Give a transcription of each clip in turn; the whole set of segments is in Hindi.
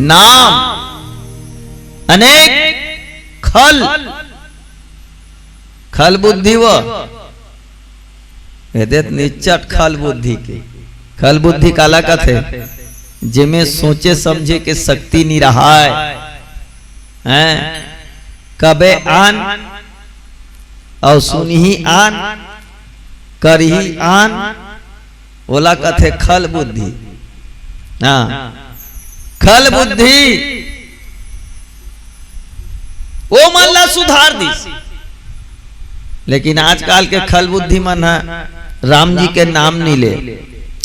नाम अनेक खल खल बुद्धि वो निचट खल बुद्धि के खल बुद्धि काला कथे जिमे सोचे समझे के शक्ति नहीं रहा है कबे आन और सुनही आन करही आन ओला कथे खल बुद्धि। हाँ खल बुद्धि वो मन ला सुधार दी, लेकिन आजकल के खल बुद्धि मन है राम जी के नाम नहीं ले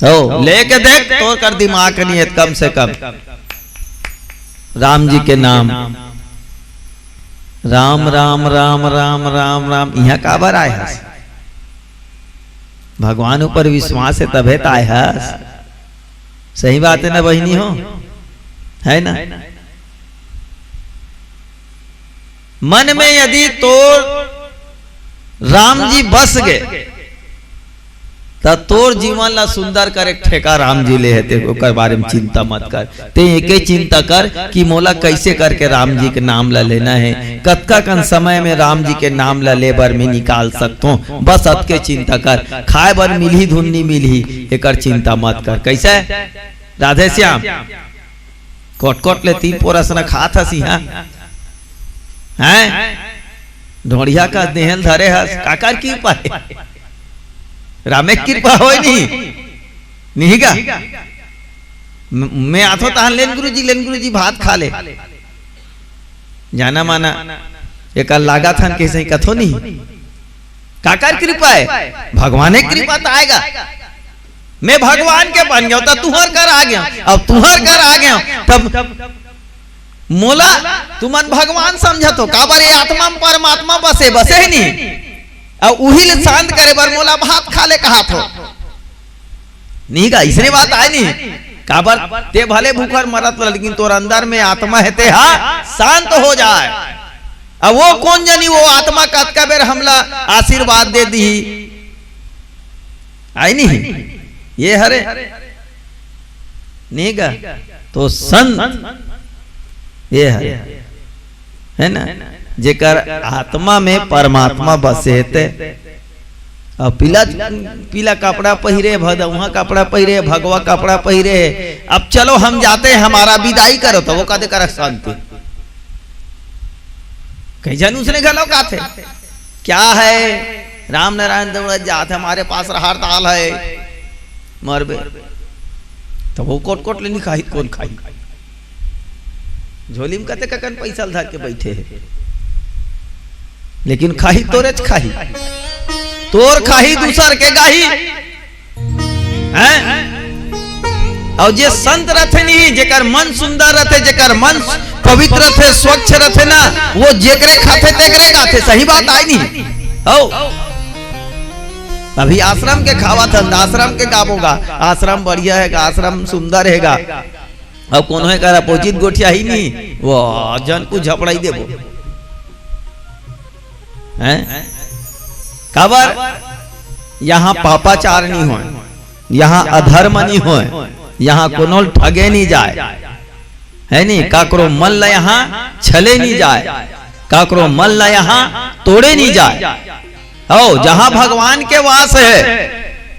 हो लेके देख तो कर दिमाग नहीं है कम से कम राम जी के नाम राम राम राम राम राम राम यहाँ काबर आए है भगवान ऊपर विश्वास है तबे तो आए है। सही बात है ना बहनी हो है ना। मन में यदि तो राम जी बस गए तो तोर जीवन ला सुंदर कर एक ठेका राम जी ले है तेरे बारे में चिंता मत कर। ते एक ही चिंता कर कि मोला कैसे करके राम जी के नाम ला लेना है, कतका कन समय में राम जी के नाम ला ले बर में निकाल सकता हूँ, बस अब के चिंता कर। खाए बर मिली धुन नहीं मिली एक चिंता मत कर। कैसे राधे श्याम कोट कोट ले 3 पोरस न खा था सिंहा हैं ढोड़िया का देहल धरे हस काकर की पाए रामे कृपा हो नहीं का मैं आथो तहन लेन गुरुजी भात खा ले जाना माना एक लागा था कैसे कथो नहीं काकर कृपा है भगवान कृपा तो आएगा। मैं भगवान के बन गया तो तुहर कर आ गया, अब तुहर कर आ गया तब मोला तुमन भगवान समझत हो काबर ये आत्मा में परमात्मा बसे बसे ही नहीं और उही ले शांत करे बर मोला भात खा ले कहा थो नहीं का इसने बात आए नहीं काबर ते भले भूखर मरत लेकिन तोर अंदर में आत्मा है ते हा शांत हो जाए। अब वो कौन जानी वो आत्मा कतका बेर हमला आशीर्वाद दे दी आई नहीं ये हरे नहीं का तो संत ये है ना जेकर आत्मा में परमात्मा बसे थे और पीला पीला कपड़ा पहिरे भदौहा कपड़ा पहिरे भगवा कपड़ा पहिरे। अब चलो हम जाते हैं हमारा विदाई करो तो वो कहते कर शांति कहीं जन उसने गलो काथे क्या है राम नारायण दौड़ जाते हमारे पास रहार ताल है मरबे तो वो कोट कोट लेनी खाई कौन खाई झोली में कहते ककन पैसा धर के बैठे है लेकिन खाही तोरे खाही तोर खाही दूसर के गाही हैं। और जे संत रथे नहीं जेकर मन सुंदर रथे जेकर मन पवित्र रथे स्वच्छ रथे ना वो जेकरे खाते तेकरे गाथे। सही बात आई नहीं हो अभी आश्रम के खावा था आश्रम के गाबोगा आश्रम बढ़िया है आश्रम सुंदर हैगा। अब कौन है कर अपोजिट गोठिया ही नहीं वो जन को झपड़ाई देबो हैं काबर यहाँ पापाचार नहीं हो यहाँ अधर्म नहीं हो यहाँ कोनो ठगे नहीं जाए है नहीं काकरो मन ला यहाँ छले नहीं जाए काकरो मन ला यहाँ तोड़े नहीं जाए। ओ जहाँ भगवान के वास है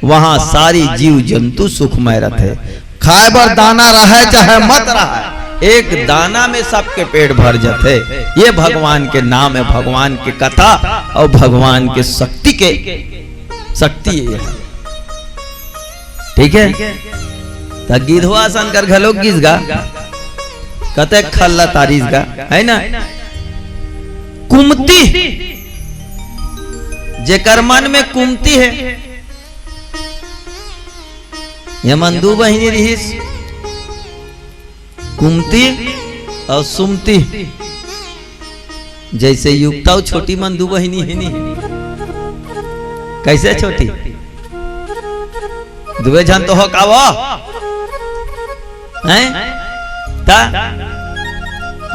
वहाँ सारी जीव जंतु सुखमय रहते खाए बर दाना रहे चाहे मत रहे एक दाना में सबके पेट भर जाते। ये भगवान के नाम है भगवान के कथा और भगवान के शक्ति ये है ठीक है। तो गिधवा शंकर घलो गिज गा कते खल्ला तारीज गा है ना कुमती जेकर मन में कुमती है ये मंदू बहिनी रहीस कुमती और सुमती जैसे युक्ता छोटी मंदू बहिनी है नहीं कैसे छोटी दुबे जन तो हो का वो हैं ता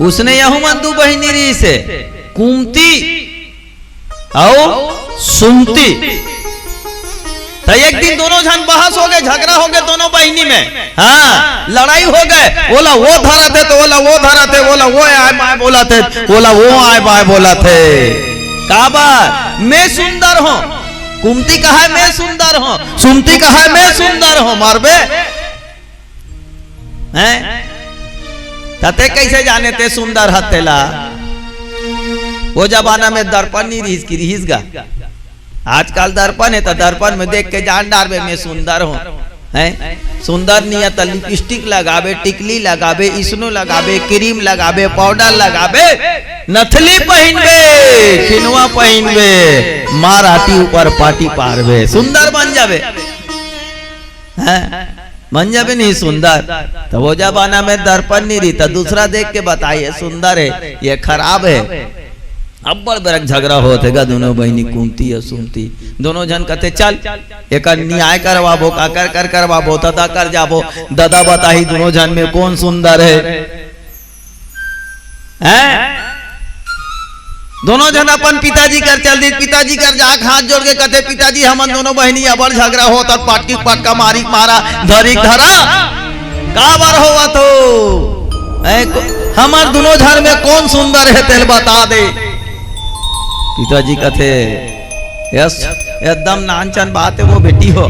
उसने यहू मंदू बहिनी रही से कुमती और सुमती तो एक दिन दोनों जन बहस हो गए, झगड़ा हो गए दोनों बहनी में, हाँ लड़ाई हो गए। बोला वो धरा थे तो बोला वो धरा थे, बोला वो आए बाय बोला थे, बोला वो आए बाय बोला थे। का बात मैं सुंदर हूँ, कुंती कहा मैं सुंदर हूँ, सुमति कहा मैं सुंदर हूँ, मारबे हैं तते कैसे जाने ते सुंदर हतेला। वो जमाना में दर्पण नहीं रिहिस गा, आजकल दर्पण है तो दर्पण में देख के जान डारबे मैं सुंदर हूँ, हैं सुंदर नहीं है तो लिपस्टिक लगावे, टिकली लगावे, इसनो लगावे, क्रीम लगावे, पाउडर लगावे, नथली पहनबे, किनवा पहनबे, माराटी ऊपर पाटी पारबे, सुंदर बन जावे, हैं बन जावे नहीं सुंदर। तो वो जमाना में दर्पण नहीं रही तो दूसरा देख के बताइए सुंदर है ये खराब है। अब बड़ बड़क झगड़ा होते गा दोनों बहनी कुंती और सुमति, दोनों जन कहते चल एक न्याय करवाबो, का कर करवाबो, तदा कर जाबो, दादा बताही दोनों जन में कौन सुंदर है, हैं दोनों जन अपन पिताजी कर चल दी, पिताजी कर जाके हाथ जोड़ के कहते पिताजी हम दोनों बहनी अबर झगड़ा होता, पाटकी पाटका मारी मारा धरी धरा का बार होवा तो हमार दोनों जन में कौन सुंदर है तेल बता दे। पिताजी कहते यस एकदम नानचन बात है वो बेटी हो,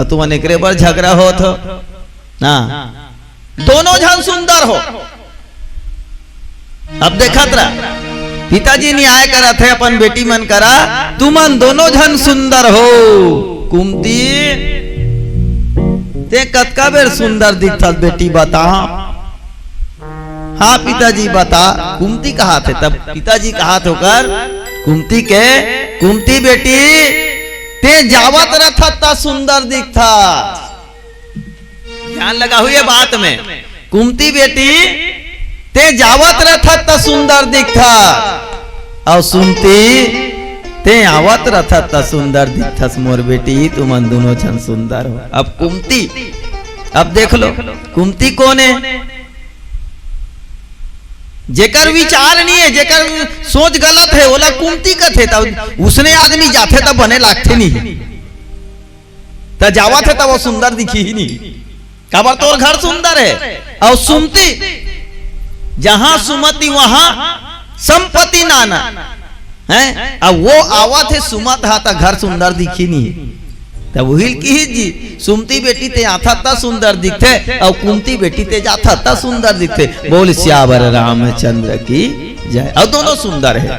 तू अनेकरे पर झगड़ा हो तो ना दोनों जन सुंदर हो। अब देखत रहा पिताजी न्याय करा थे अपन बेटी मन करा, तुमन दोनों जन सुंदर हो। कुंती ते कतका बेर सुंदर दिखता बेटी बता। हाँ पिताजी बता। कुंती कहा थे तब पिताजी कहा तो कर कुंती के, कुंती बेटी ते जावत रथा सुंदर दिखता, ध्यान लगा हुई बात में। कुंती बेटी ते जावत रथा सुंदर दिखता और सुनती ते आवत रथा सुंदर दिखता। मोर बेटी तुमन दोनों जन सुंदर हो। अब कुंती, अब देख लो कुंती कौन है, जेकर विचार नहीं है, जेकर सोच गलत है, बोला कुंती का थे तब उसने आदमी जाते तब बने लागते नहीं, तब जावा थे तब वो सुंदर दिखी ही नहीं। काबर तोर घर सुंदर है। और सुमति जहां सुमति वहां संपत्ति नाना है। अब वो आवा थे सुमत हा ता घर सुंदर दिखी नहीं, तब वही की जी सुमति बेटी ते आता ता सुंदर दिखते और कुंती बेटी ते जाता ता सुंदर दिखते। बोल श्यावर रामचंद्र की जय। और दोनों सुंदर है।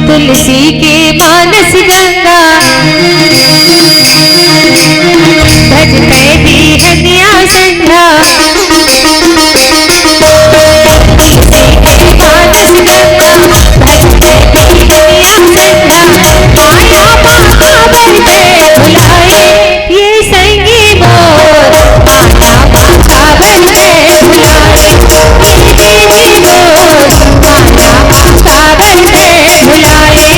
तुलसी के मानस गंगा भजते भी हनिया संध्या। तुलसी के मानस गंगा भजते भी हनिया संध्या। माया महावर पे भुलाए ये संगी मोर, माया महावर पे भुलाए ये देवी मोर, माया महावर पे भुलाए।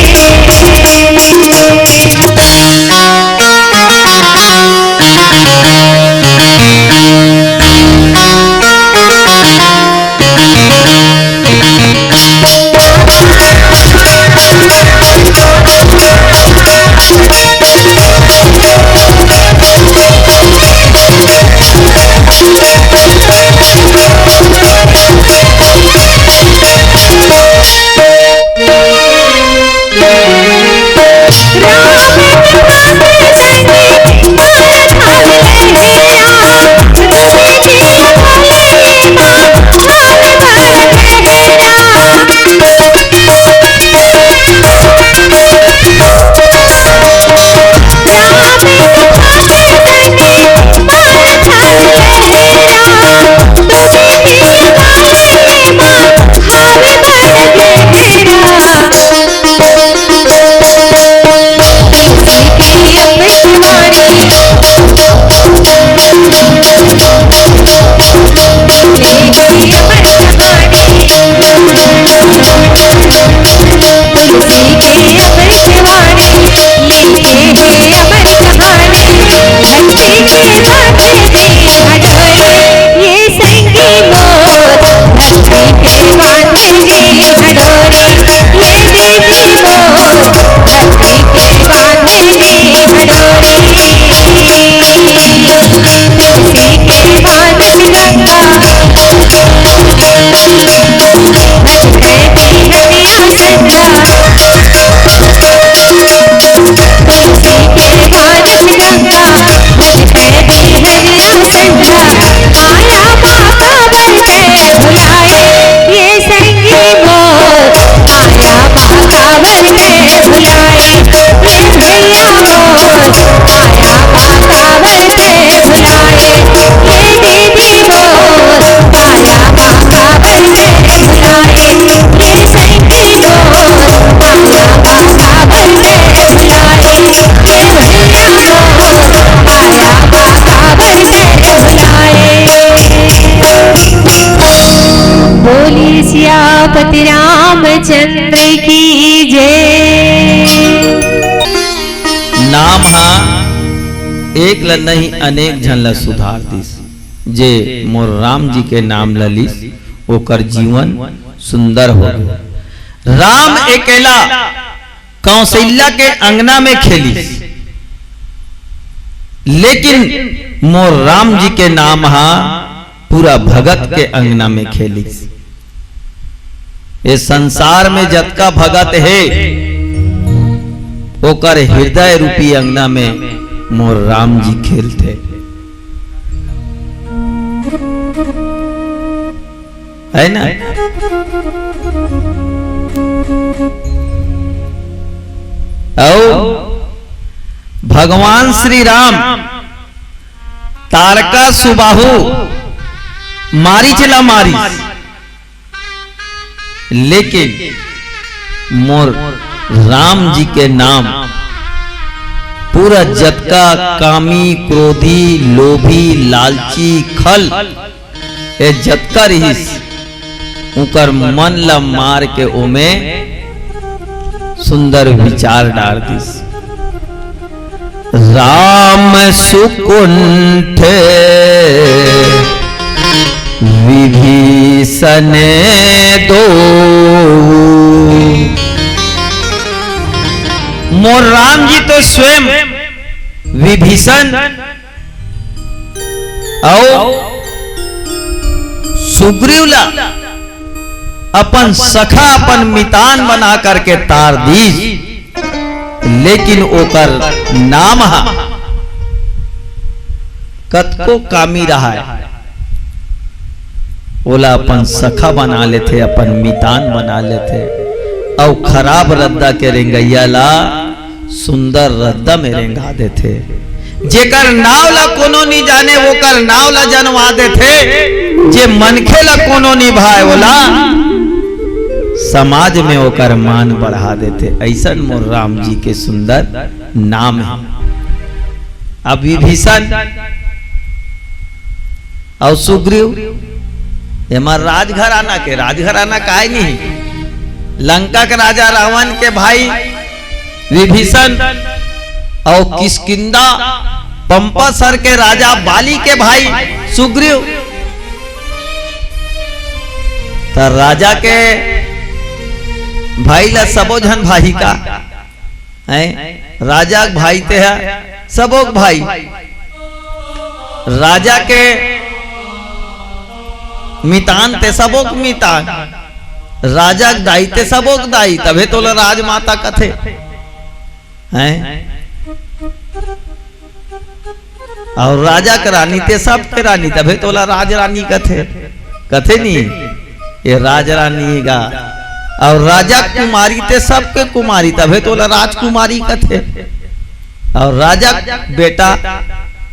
सियापति रामचंद्र की जय। नाम हा एक ल नहीं अनेक झन ल सुधार दिस। जे मोर राम जी के नाम ललिस ओकर जीवन सुंदर हो गया। राम अकेला कौशल्या के अंगना में खेलिस, लेकिन मोर राम जी के नाम हा पूरा भगत के अंगना में खेलिस। ये संसार में जतका भगत है ओकर हृदय रूपी अंगना में मोर राम जी खेलते। है ना? भगवान श्री राम तारका सुबाहु मारीचला मारी, लेकिन मोर राम जी के नाम पूरा जतका कामी क्रोधी लोभी लालची खल ए जतका रहीस उकर मन ला मार के ओमे सुंदर विचार डाल दिस। राम सुकुंठ विभीषण दो, मोर राम जी तो स्वयं विभीषण और सुग्रीवला अपन सखा अपन मितान बना करके तार दीज, लेकिन ओकर नाम हा कतको कामी रहा है। ओला अपन सखा बना लेते, अपन मितान बना लेते और खराब रद्दा के रेंगैया ला सुंदर रद्दा में रेंगा देते। जेकर नाव ला कोनो नहीं जाने वोकर नाव ला जनवा देते। जे मनखे ला कोनो नहीं भाई बोला समाज में ओकर मान बढ़ा देते। ऐसा मोर राम जी के सुंदर नाम है। अब विभीषण और सुग्रीव हमार राजघराना के राजघराना काहे नहीं, लंका के राजा रावण के भाई विभीषण और किष्किंधा पंपासर के राजा बाली के भाई सुग्रीव। तो राजा के भाई ला सबो झन भाई का है, राजा भाई ते है सबो भाई। राजा के मितान ते सबो मितान, राजा दाई ते सबो दाई, तबे तो राजमाता कथे हैं। और राजा के रानी ते सब के रानी, तबे तो राज रानी कथे कथे नहीं ये राज रानी गा। और राजा कुमारी ते सब के कुमारी, तबे तो राजकुमारी कथे। और राजा बेटा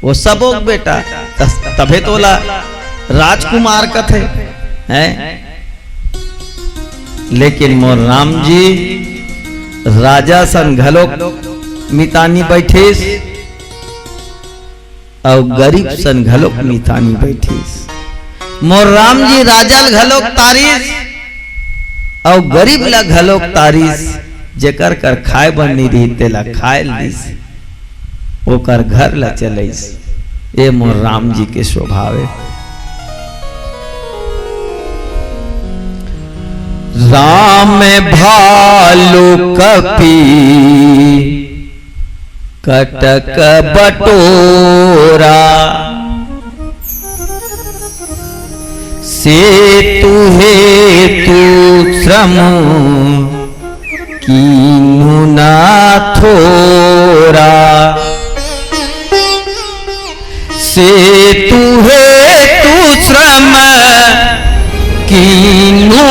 वो सबो बेटा, तबे तो राजकुमार कथे हैं। लेकिन मोर राम जी राजा सन घलोक मितानी बैठीस और गरीब सन घलोक मितानी बैठीस। मोर राम जी राजा घलोक तारीस और गरीब ला घलोक तारीस। जेकर कर खाए बनी रही तेला खाए लीस, ओकर घर ला चलीस। ये मोर राम जी के स्वभाव है। राम भालू कपी कटक बटोरा, सेतु हेतु श्रम कीनु ना थोरा। सेतु हेतु श्रम कीनु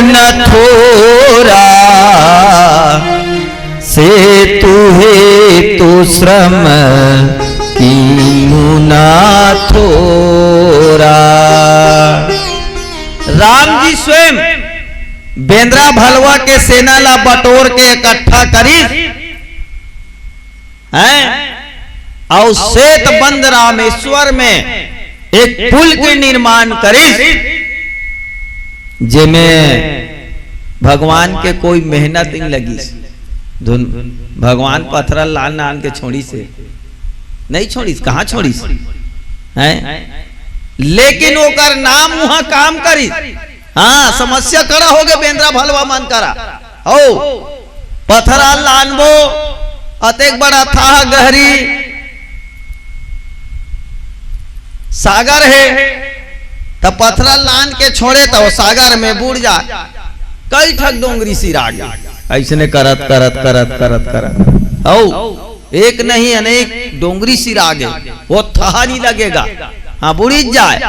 न थोरा, सेतु हेतु श्रम कीनु न थोरा। राम जी स्वयं बेंद्रा भलवा के सेना ला बटोर के इकट्ठा करी हैं और श्वेत बंद रामेश्वर में एक पुल के निर्माण करी, जिसमें भगवान के कोई मेहनत नहीं लगी धुन भगवान पत्थर लान नान के छोड़ी से नहीं छोड़ी, कहाँ छोड़ी है, लेकिन ओकर नाम वहां काम करी। हाँ समस्या करा हो गए बेंद्रा भलवा मन करा ओ पत्थरा लानबो अतेक बड़ा था गहरी सागर है, तब पत्थरा लान के छोड़े तो सागर में बूढ़ जा कई ठग डोंगरी सिरा गया। ऐसने करत करत करत करत करत ओ एक नहीं अनेक डोंगरी सिरा गए, वो था नहीं लगेगा, हाँ बुढ़ी जाए।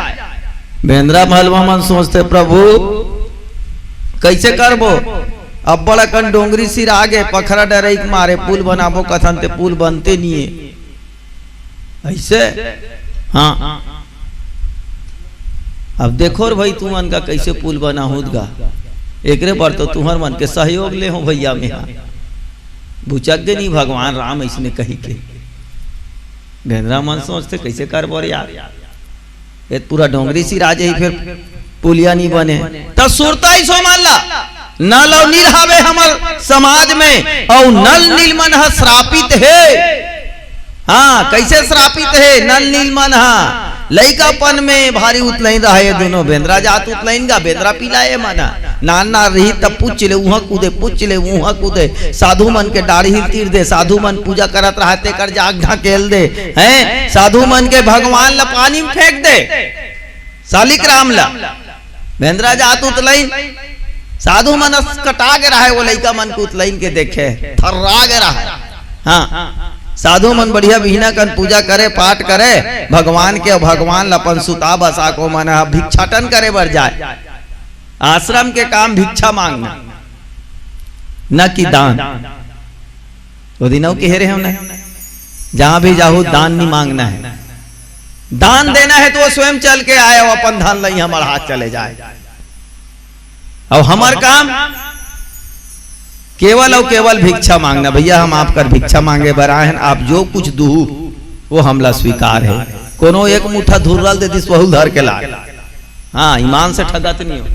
बेंद्रा भलवा मन सोचते प्रभु कैसे करबो, अब बड़ा कन डोंगरी सिरा गए, पखरा डरे मारे पुल बनाबो कथन ते पुल बनते नहीं है ऐसे। हाँ अब देखो रे भाई तू मन का कैसे पुल बना होगा, एकरे पर तो तुम्हार मन के सहयोग ले हो भैया में बुचग्गे नहीं भगवान राम इसने कही के। बेंद्रा मन सोचते कैसे करबो यार, ये पूरा डोंगरी सी राजे ही फिर पुलिया नहीं बने तो सुरता ही सो मान ला नल और नील हवे हमर समाज में और नल नील मन हा श्रापित है। हाँ कैसे श्रापित है नल नील मन हा, लइकापन में भारी उतलाइन रहे दोनों, बेंद्रा जात उतलाइन गा बेंद्रा पिलाए मना नान ना रही तब पूछ ले वहां कूदे, पूछ ले वहां कूदे, साधु मन के दाढ़ी हिल तीर दे, साधु मन पूजा करत रहते कर जाग ढकेल दे हैं, साधु मन के भगवान ला पानी में फेंक दे सालिक राम ला। बेंद्रा जात उतलाइन साधु मन कटा के रहा है, वो लइका मन को उतलाइन के देखे थर्रा के रहा है। हाँ साधु मन बढ़िया बिहना कर पूजा करे पाठ करे भगवान के, भगवान लपन सुता बसा को मन भिक्षाटन करे बर जाए। आश्रम के काम भिक्षा मांगना न कि दान, वो दिनों के हेरे हम जहां भी जाओ दान नहीं मांगना है, दान देना है तो वो स्वयं चल के आए वो अपन धन लई हमारे हाथ चले जाए। और हमार काम केवल और केवल भिक्षा मांगना, भैया हम आपका भिक्षा मांगे बरा है, आप जो कुछ दू वो हमला स्वीकार है। कोनो एक मुठा धुर्रल दे दिस बहु धर के ला, हाँ ईमान से ठगत नहीं हो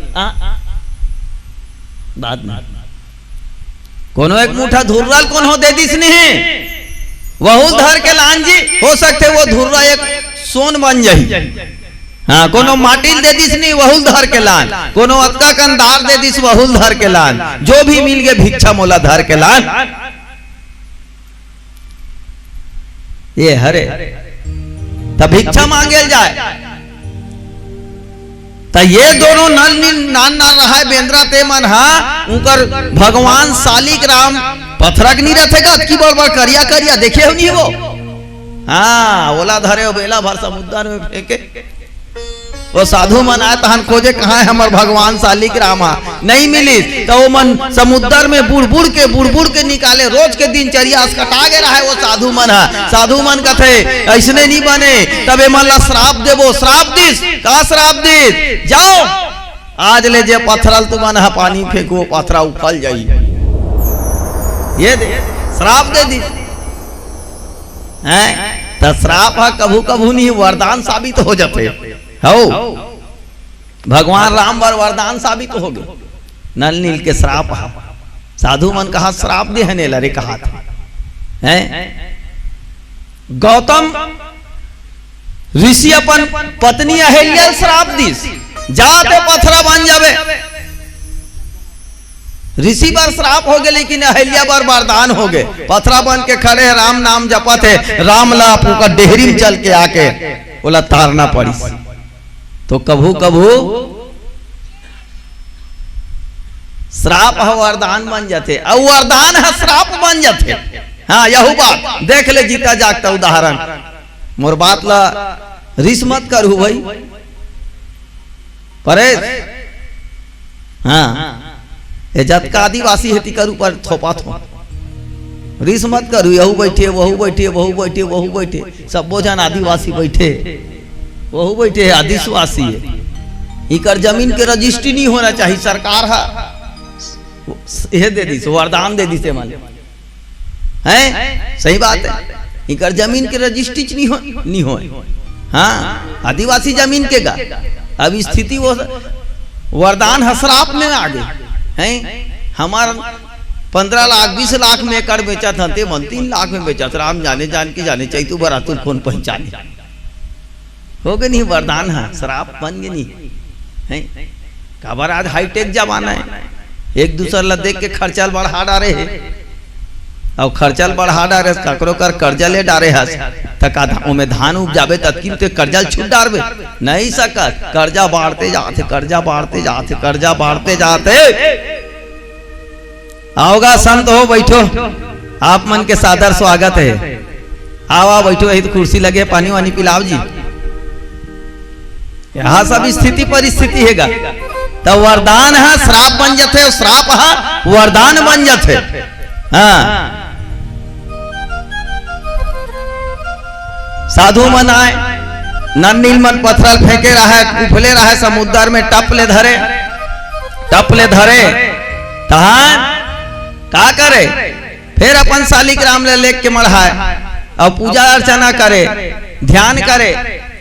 बात में, कोनो एक मुठा धुर्रल कौन हो दे दिस नहीं वहु धर के लान जी, हो सकते वो धुर्रा एक सोन बन जाही। हाँ कोनो माटिल दे दिस नहीं वहुल धर के लान, कोनो अतका कंदार दे दिस वहुल धर के लान, जो भी मिल गए भिक्षा मोला धर के लान। ये हरे तब भिक्षा मांगे जाए तो ये दोनों नल नान ना रहा है बेंद्रा ते मन हा उनकर भगवान सालिक राम पथरक नहीं रखेगा की बार बार करिया करिया देखे हो नहीं वो। हाँ ओला धरे हो बेला भर समुद्र में फेंके, वो साधु मन आए तहन खोजे कहाँ है हमार भगवान सालिक रामा, नहीं मिली तो वो मन समुद्र में बुड़ बुड़ के निकाले, रोज के दिनचर्या कटा गे रहा है वो साधु मन है। साधु मन कथे ऐसने नहीं बने तबे मन ला श्राप देवो, श्राप दिस का श्राप दिस जाओ आज ले जे पत्थरल तू मन है पानी फेंको पत्थरा उफल जाई, ये दे श्राप दे दी है तो श्राप है कभू कभू नहीं वरदान साबित हो जाते हो। भगवान राम वर वरदान साबित हो गए, नल नील के श्राप साधु मन कहा श्राप दे है लरे कहा था है। गौतम ऋषि अपन पत्नी अहिल्या श्राप दिस जा तो पत्थरा बन जावे, ऋषि बार श्राप हो गए लेकिन अहिल्या बार वरदान हो गए, पत्थरा बन के खड़े राम नाम जपत है, राम ला पूका डेहरी में चल के आके बोला तारना पड़ी। तो कभू कभू श्राप है वरदान बन जाते और वरदान है श्राप बन जाते। हाँ यही बात देख ले जीता जागता उदाहरण, मोर बात ला रिस मत करू भाई परेश। हाँ ये जत का आदिवासी हेती करू पर थोपा थो रिस मत करू, यहू बैठे वहू बैठे वहू बैठे वहू बैठे सब बोझन आदिवासी बैठे वहू बैठे आदिवासी है, इकर जमीन के रजिस्ट्री नहीं होना चाहिए, सरकार है दे दी वरदान दे दी से मान है सही बात है, इकर जमीन के रजिस्ट्री नहीं हो। हाँ आदिवासी जमीन के गा अब स्थिति वो वरदान हसराप में आ गई हैं हमारा 15 लाख 20 लाख में एकड़ बेचा था ते 3 लाख में बेचा था। राम जाने जान की जाने चाहिए तू बरातुल कौन पहचाने हो गए नहीं वरदान है शराब बन गए नहीं है। खबर आज हाईटेक जमाना है, एक दूसर ला देख के खर्चा बढ़ा डारे है और खर्चा बढ़ा डारे ककरो कर कर्जा ले डारे हस तका में धान उपजाबे तत्किन ते कर्जा छूट डारबे नहीं सकत। कर्जा बढ़ते जाते कर्जा बढ़ते जाते कर्जा बढ़ते जाते। आओगा संत हो बैठो, आप मन के सादर स्वागत है। आओ बैठो, यही तो कुर्सी लगे, पानी वानी पिलाओ जी। यहाँ सब स्थिति परिस्थिति हैगा तो वरदान है श्राप बन जाते, श्राप है वरदान बन जाते। हाँ साधु मन आए नन नीलमन पत्थर फेंके रहा है, उफले रहा है समुद्र में, टप ले धरे तहां का करे, फिर अपन शालिग्राम ले लेके मढ़ाए और पूजा अर्चना करे, ध्यान करे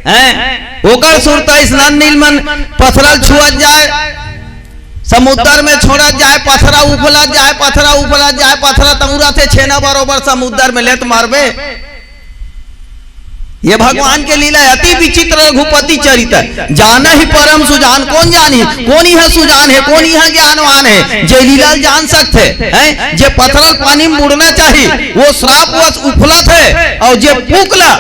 हैं। ओकर सुरता स्नान नीलमन पत्थरल छुअत जाए, समुद्र में छोड़त जाए, पत्थरा उफलत जाए, पत्थरा उफलत जाए, पत्थरा तमुरा थे छेना बरोबर समुद्र में लेत मारबे। ये भगवान के लीला अति विचित्र रघुपति चरित्र। जाना ही परम सुजान, कौन जानी कौन ही सुजान है, कौन ही ज्ञानवान है। जे लीला जान सकते हैं, जे पत्थरल पानी में बुड़ना चाहिए वो श्रापवश उफलत है, और जे फूकला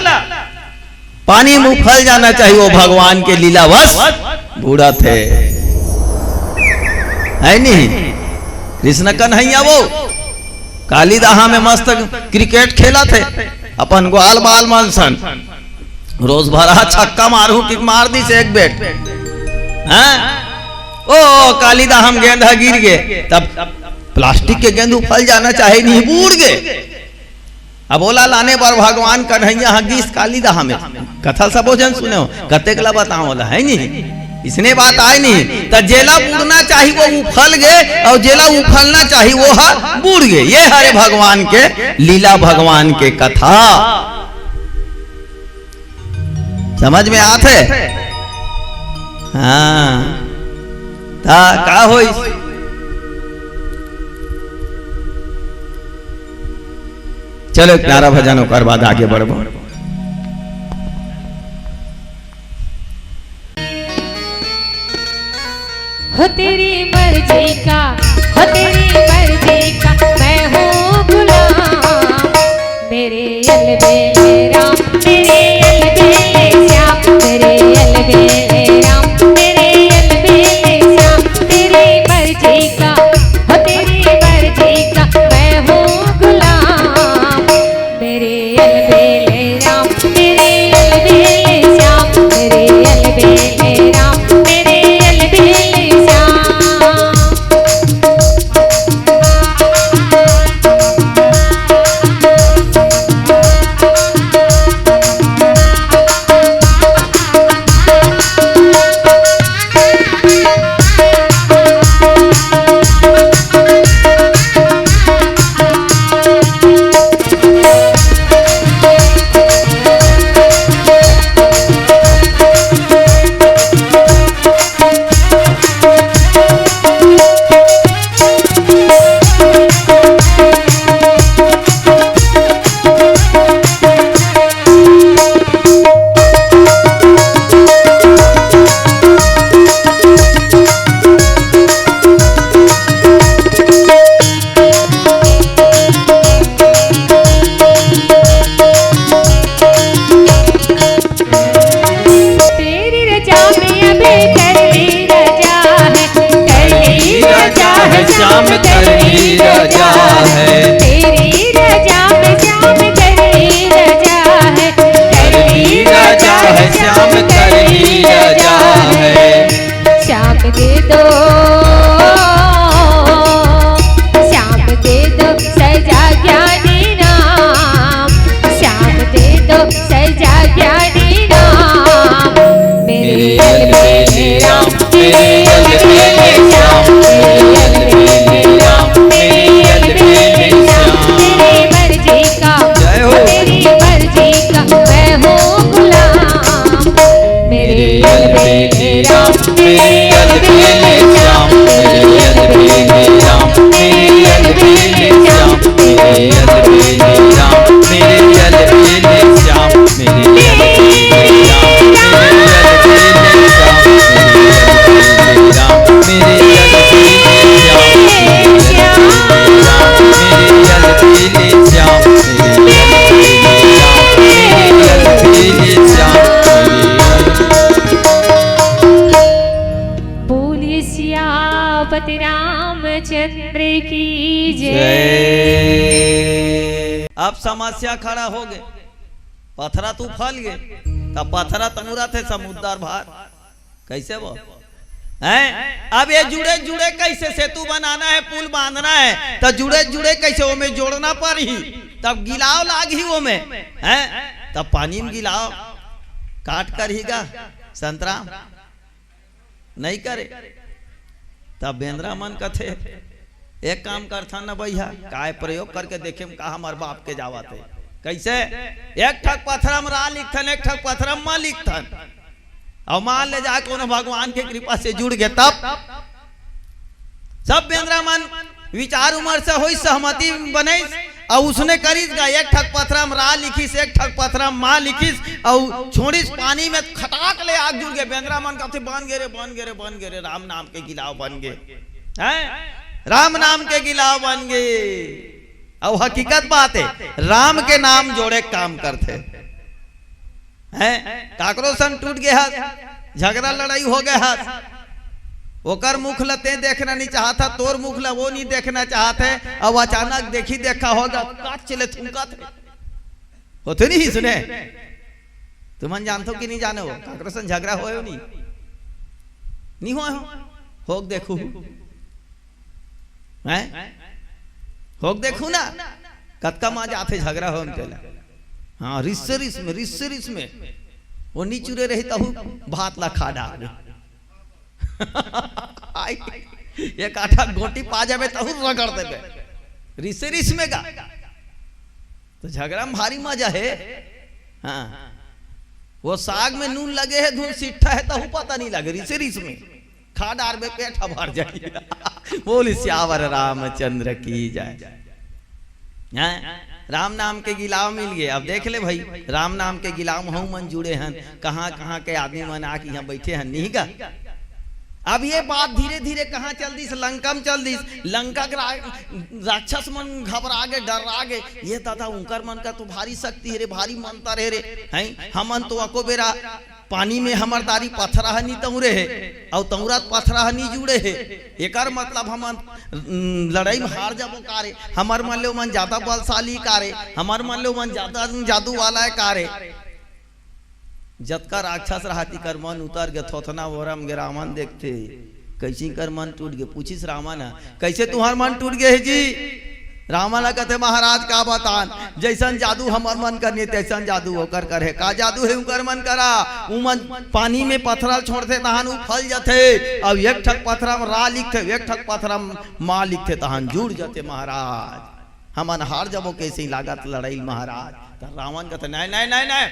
पानी में उफल जाना चाहिए वो भगवान के लीलावश बुड़त है नहीं। कृष्ण कन्हैया वो कालीदाह में मस्त क्रिकेट खेला थे, अपन ग्वाल बाल मनसन रोज भरा छक्का मारू कि मार दी से एक बेट हैं। ओ कालीदाह हम गेंद गिर गए, तब प्लास्टिक के गेंद उफल जाना चाहिए नहीं, बूढ़ गए। अब बोला लाने पर भगवान कन्हैया हगीस कालीदाह में कथा सब भोजन सुने हो कते कला बताओ वाला है नहीं, इसने बात आए नहीं। तो जेला बूढ़ना चाहिए वो उफल गए, और जेला उफलना चाहिए वो हा बूढ़ गए। ये हरे भगवान के लीला, भगवान के कथा समझ में आते। हाँ का होई चलो प्यारा भजन होकर बाद आगे बढ़ो। हो तेरी मर्जी का, हो तेरी मर्जी का मैं हूँ गुलाम। मेरे अलबेले राम, मेरे अलबेले श्याम, मेरे अलबेले राम, मेरे अलबेले श्याम। तेरी मर्जी का, हो तेरी मर्जी का मैं हूँ गुलाम। मेरे अलबेले अब समस्या खड़ा हो गए, पथरा तू फल गए, तब पथरा तंगुरा थे समुद्र भार कैसे वो हैं। अब ये जुड़े जुड़े कैसे सेतु बनाना है, पुल बांधना है, तो जुड़े जुड़े कैसे वो में जोड़ना पड़ी, तब गिलाव लाग ही वो में हैं, तब पानी में गिलाव काट कर हीगा संतरा नहीं करे। तब बेंद्रा मन कथे एक काम करथा न भैया, काय प्रयोग करके देखे का हमार बाप के जावा थे कैसे, एक ठक पत्थरम रा लिखथन, एक ठक पत्थरम मां लिखथन, और मान ले जाके उन्हें भगवान की कृपा से जुड़ गए। तब सब बेंद्रा मन विचार उमर से हुई सहमति बने, और उसने करीस गा एक ठक पत्थरम रा लिखिस, एक ठक पत्थरम मां लिखिस, और छोड़िस पानी में खटाक ले आग जुड़ गए। बेंद्रा मन कहते बन गए रे, बन गए रे, बन गए रे, राम नाम के गिलाव बन गए हैं, राम नाम के गिलाव बन गए। और हकीकत बात है राम के नाम जोड़े काम करते हैं। काकरो सन टूट गया, झगड़ा लड़ाई हो गया, ओकर मुख लते देखना नहीं चाहता, तोर मुख ला वो नहीं देखना चाहते, अब अचानक देखी देखा होगा काट चले थूका थे होते नहीं सुने। तुम जानते हो कि नहीं जाने हो काकरो सन झगड़ा हो नहीं हो देखू होक देखू ना कतका माँ जाते झगड़ा हो चला। हाँ रिस में वो नीचुरे रही तहु भात ला खा डाल एक आठा गोटी पा जावे तहु रगड़ देवे रिस में गा, तो झगड़ा में भारी मजा है। हाँ वो साग में नून लगे है, धूल सिट्ठा है तहु पता नहीं लगे, रिस में खा डार में पेट भर जाए। बोल श्यावर रामचंद्र की जय। राम नाम के गिलाव मिल गए। अब देख ले भाई राम नाम के गिलाव हूँ मन जुड़े हैं, कहाँ कहाँ के आदमी मन आके यहाँ बैठे हैं नहीं का। अब ये बात धीरे धीरे कहाँ चल दी, लंका में चल दी। लंका के राक्षस मन घबरा गए, डरा गए, ये दादा उनकर मन का तो भारी शक्ति है रे, भारी मनता रहे रे हैं, हमन तो अको बेरा पानी में हमर दारी पथरा नहीं तंगुरे है, और तंगुरा पथरा नहीं जुड़े है। एकर मतलब हम लड़ाई में हार जाबो कारे, हमार मान लो मन ज्यादा बलशाली कारे, हमार मान लो मन ज्यादा जादू वाला है कारे। जतका राक्षस रहती कर मन उतर गए, थोथना वोरम गे रामन देखते कैसी कर मन टूट गए। पूछिस रामन कैसे तुम्हार मन टूट गए है जी। रामाला कहते महाराज का बतान, जैसन जादू हमार मन करने तैसन जादू होकर करे। का जादू है उनकर मन करा, उमन पानी में पत्थर छोड़ते तहान उ फल जाते। अब एक ठक पत्थर में रा लिखते, एक ठक पत्थर में माँ लिखते तहान जुड़ जाते। महाराज हमन हार जबो कैसे लागत लड़ाई महाराज। तो रावण कहते नहीं नहीं नहीं नहीं,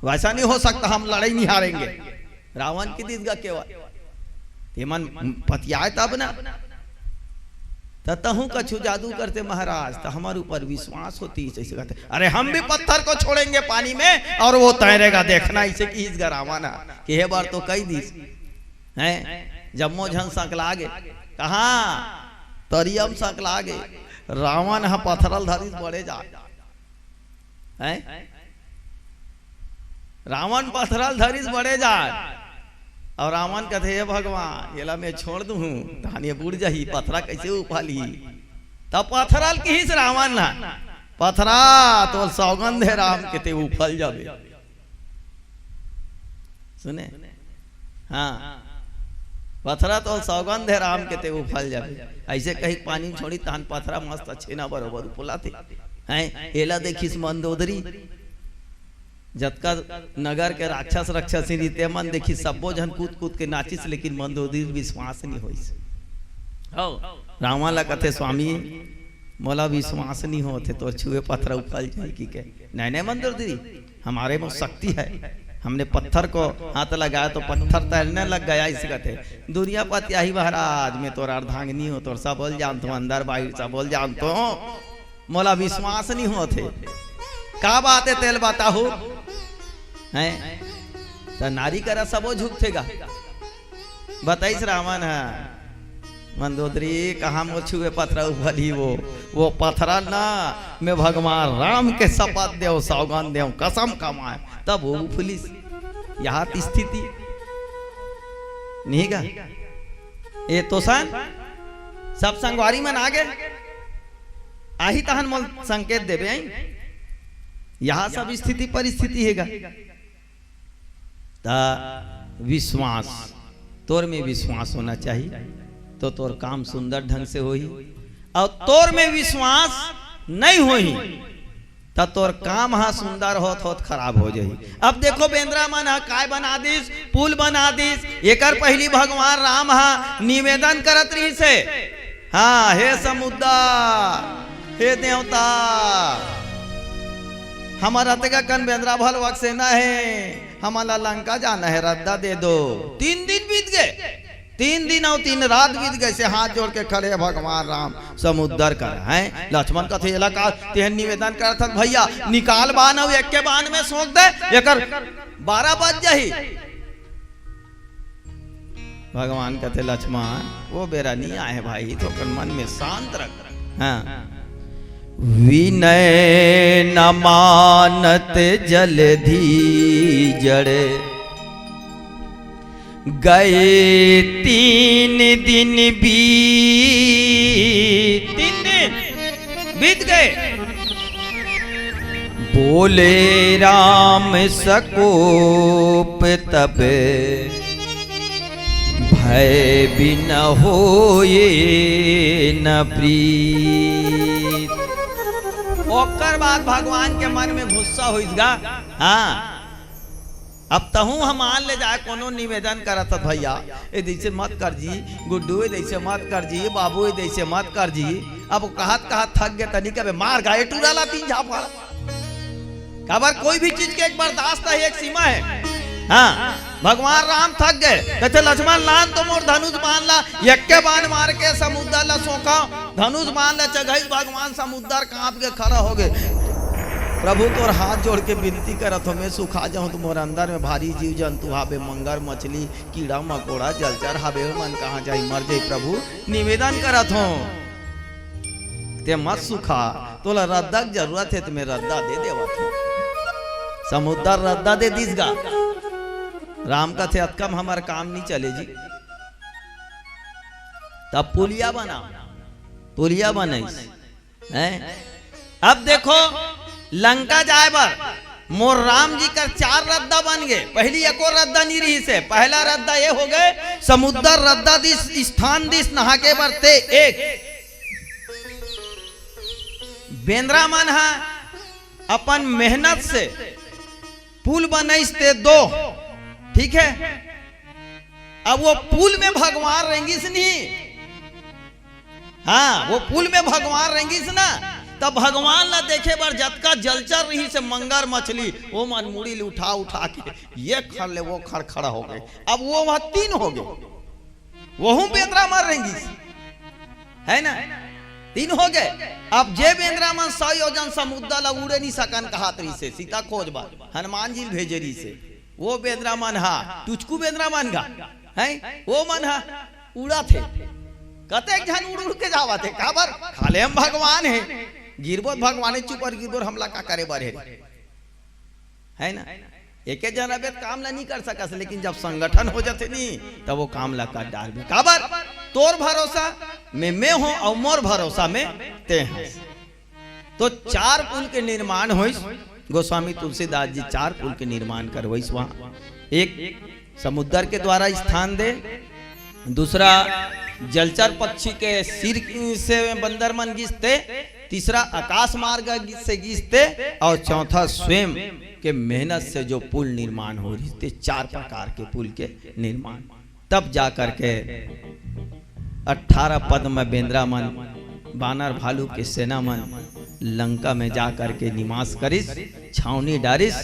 वैसा नहीं हो सकता, हम लड़ाई नहीं हारेंगे। रावण की दिस गा केवल मन पतियाए तब ना तहु कछु जादू करते महाराज, तो हमारे ऊपर विश्वास होती है। जैसे कहते अरे हम भी पत्थर को छोड़ेंगे पानी में और वो तैरेगा, देखना इसे की इस गरावाना कि हे बार तो कई दिस हैं। जम्मो झन सकलागे कहा तरियम सकलागे, रावण हा पत्थरल धरिस बड़े जा हैं, रावण पत्थरल धरिस बड़े जा। और रावण कहते हे भगवान ये ला मैं छोड़ दूं धान ये बुड़ जाही, पथरा कैसे उपाली। तब पथरल की ही रावण ना पथरा तो सौगंध है राम के ते उफल जावे। सुने हाँ पथरा तो सौगंध है राम के ते उफल जावे। ऐसे कहीं पानी में छोड़ी तहन पथरा मस्त अच्छे ना बरोबर उपलाते हैं। एला देखिस मंदोदरी जतका नगर के राक्षस रक्षसी रीते मन देखी सबो जन कूद कूद के नाचिस, लेकिन मंदोदरी विश्वास नहीं होइस। रावण ला कथे स्वामी मोला विश्वास नहीं होते तो छुए पत्थर उफल जाए की के। नहीं नहीं मंदोदरी हमारे में शक्ति है, हमने पत्थर को हाथ लगाया तो पत्थर तैरने लग गया। इस कहते दुनिया पति आई महाराज में तोर अर्धांगिनी हो, तोर सब बोल जानतो अंदर बाहर सब बोल जानतो, मोला विश्वास नहीं होते। का बात है तेल बाता हो हैं, तो नारी करा सबो झुकतेगा। बताइस रावण है मंदोदरी कहा मो छुए पत्थर उफली, वो पत्थरा ना मैं भगवान राम के शपथ दे सौगंध दे कसम कमाए तब वो उफलिस। यहाँ स्थिति नहीं गा ये तो सन सब संगवारी मन आ गए। आही तहन मोल संकेत देवे आई यहाँ सब स्थिति परिस्थिति हैगा ता विश्वास तोर में विश्वास होना चाहिए तो तोर काम सुंदर ढंग से होई और तोर में विश्वास नहीं होई तो तोर काम हा सुंदर होत होत खराब हो जाई। अब देखो बेंद्रा मन हा काय बना दिस पुल बना दिस एकर पहली भगवान राम हा निवेदन करत रही से हाँ हे समुद्र हे देवता हमारा तक कन बेंद्रा भल वक्त से न है हमारा लंका जाना है रद्दा दे दो। 3 दिन बीत गए 3 दिन और 3 रात बीत गए से हाथ जोड़ के खड़े भगवान राम समुद्र कर हैं लक्ष्मण कथे इलाका तेहन निवेदन करत भैया निकाल बान और एक के बान में सोख दे एकर 12 बज जाही। भगवान कहते लक्ष्मण वो बेरा नहीं आए भाई तो मन में शांत रख। हाँ विनय न मानत जलधि जड़े गए 3 दिन बीत गए बोले राम सकोप तब भय बिन होए न प्रीत। ओकर बाद भगवान के मन में गुस्सा होइगा। हाँ अब तहू हम मान ले जाए कोनो निवेदन करत भैया ए जैसे मत कर जी गुड्डू जैसे मत कर जी बाबू जैसे मत कर जी। अब कहत थक गए तनिक मार गाये टूराला 3 झापड़ खबर कोई भी चीज के एक बर्दाश्त है एक सीमा है। हाँ भगवान राम थक गए कहते लक्ष्मण लान तो मोर धनुष बांध ला एक के बाण मार के समुद्र ला सोखा धनुष बांध ला चघई भगवान समुद्र कांप के खड़ा हो गए। प्रभु तोर हाथ जोड़ के विनती करत हो मैं सुखा जाऊं तो मोर अंदर में भारी जीव जंतु हावे मंगर मछली कीड़ा मकोड़ा जलचर हावे मन कहाँ जाई मर जाई प्रभु निवेदन करत हो ते मत सुखा तोला रद्दा की जरूरत है तुम्हें रद्दा दे देवत हो। समुद्र रद्दा दे दिसगा राम का थे अतकम हमार काम नहीं चले जी तब पुलिया बनाई हैं। अब देखो लंका जाए बर मोर राम जी का 4 रद्दा बन गए। पहली एक और रद्दा नहीं रही से पहला रद्दा ये हो गए समुद्र रद्दा दिस स्थान दिस नहा के बरते एक बेंद्रा मन हा अपन मेहनत से पुल बनाइते 2 ठीक है। अब वो पुल में भगवान रेंगिस नहीं। हाँ वो पुल में भगवान रेंगिस ना तब भगवान ला देखे बार जतका जलचर रही से मंगर मछली वो मन मुड़ी उठा के ये खड़ ले वो खड़ खड़ा हो गए। अब वो वहां 3 हो गए वहू बेंद्रा मार रेंगिस है ना 3 हो गए। अब जे बेंद्रा मन 100 योजन समुद्र ला उड़े नहीं सकन कहात रही से सीता खोज बा हनुमान जी भेजे रही से वो बेंद्रा मन हा तुझको बेंद्रा मन गा है वो मन हा उड़ा थे कते जन उड़ के जावा थे काबर खाले हम भगवान है गिरबो भगवान चुप और गिरबो हमला का करे बर है ना एक जन अबे काम ला नहीं कर सकस लेकिन जब संगठन हो जाते नहीं तब वो काम ला कर डाल भी काबर तोर भरोसा में मैं हूं और मोर भरोसा में ते हैं। तो 4 पुल के निर्माण होइस गोस्वामी तुलसीदास जी 4 पुल के निर्माण करवाइस वहां एक समुद्र के द्वारा स्थान दे दूसरा जलचर पक्षी के सिर से बंदर मन गिसते तीसरा आकाश मार्ग से गिसते और चौथा स्वयं के मेहनत से जो पुल निर्माण हो रही थे 4 प्रकार के पुल के निर्माण तब जा करके 18 पद में बेंद्रा मन बानर भालू के सेना मन लंका में जा करके निवास करिस छावनी डारिस